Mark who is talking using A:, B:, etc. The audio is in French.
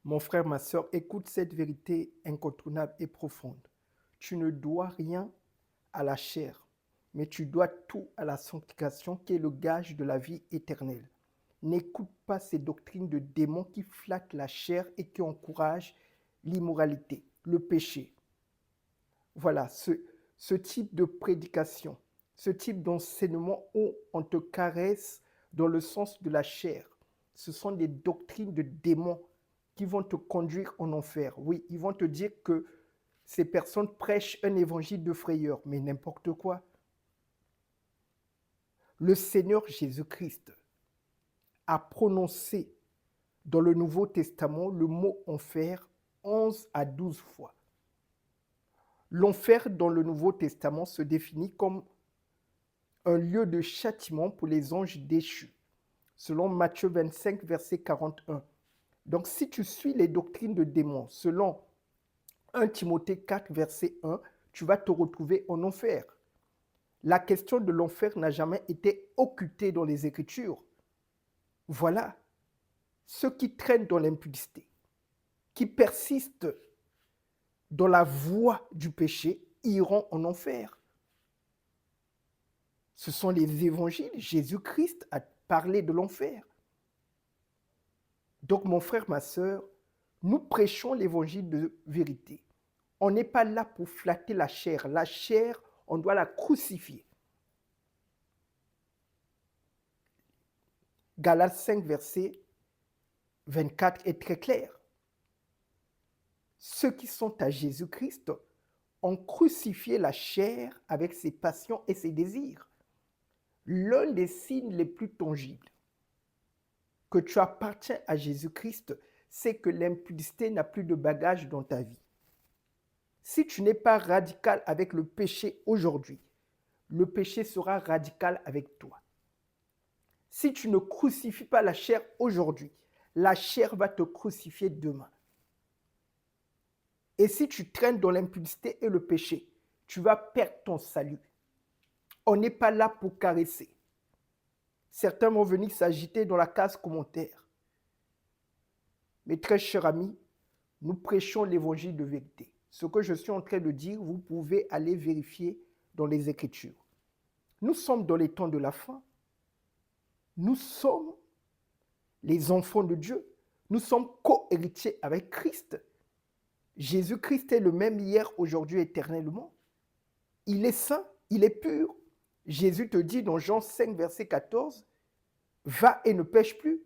A: Mon frère, ma sœur, écoute cette vérité incontournable et profonde. Tu ne dois rien à la chair, mais tu dois tout à la sanctification qui est le gage de la vie éternelle. N'écoute pas ces doctrines de démons qui flattent la chair et qui encouragent l'immoralité, le péché. Voilà, ce type de prédication, ce type d'enseignement où on te caresse dans le sens de la chair, ce sont des doctrines de démons qui vont te conduire en enfer. Oui, ils vont te dire que ces personnes prêchent un évangile de frayeur, mais n'importe quoi. Le Seigneur Jésus-Christ a prononcé dans le Nouveau Testament le mot enfer 11 à 12 fois. L'enfer dans le Nouveau Testament se définit comme un lieu de châtiment pour les anges déchus, selon Matthieu 25, verset 41. Donc, si tu suis les doctrines de démons, selon 1 Timothée 4, verset 1, tu vas te retrouver en enfer. La question de l'enfer n'a jamais été occultée dans les Écritures. Voilà, ceux qui traînent dans l'impudicité, qui persistent dans la voie du péché, iront en enfer. Ce sont les évangiles. Jésus-Christ a parlé de l'enfer. Donc, mon frère, ma sœur, nous prêchons l'évangile de vérité. On n'est pas là pour flatter la chair. La chair, on doit la crucifier. Galates 5, verset 24 est très clair. Ceux qui sont à Jésus-Christ ont crucifié la chair avec ses passions et ses désirs. L'un des signes les plus tangibles que tu appartiens à Jésus-Christ, c'est que l'impudicité n'a plus de bagage dans ta vie. Si tu n'es pas radical avec le péché aujourd'hui, le péché sera radical avec toi. Si tu ne crucifies pas la chair aujourd'hui, la chair va te crucifier demain. Et si tu traînes dans l'impudicité et le péché, tu vas perdre ton salut. On n'est pas là pour caresser. Certains vont venir s'agiter dans la case commentaire. Mes très chers amis, nous prêchons l'évangile de vérité. Ce que je suis en train de dire, vous pouvez aller vérifier dans les Écritures. Nous sommes dans les temps de la fin. Nous sommes les enfants de Dieu. Nous sommes co-héritiers avec Christ. Jésus-Christ est le même hier, aujourd'hui, éternellement. Il est saint, il est pur. Jésus te dit dans Jean 5, verset 14, « Va et ne pêche plus,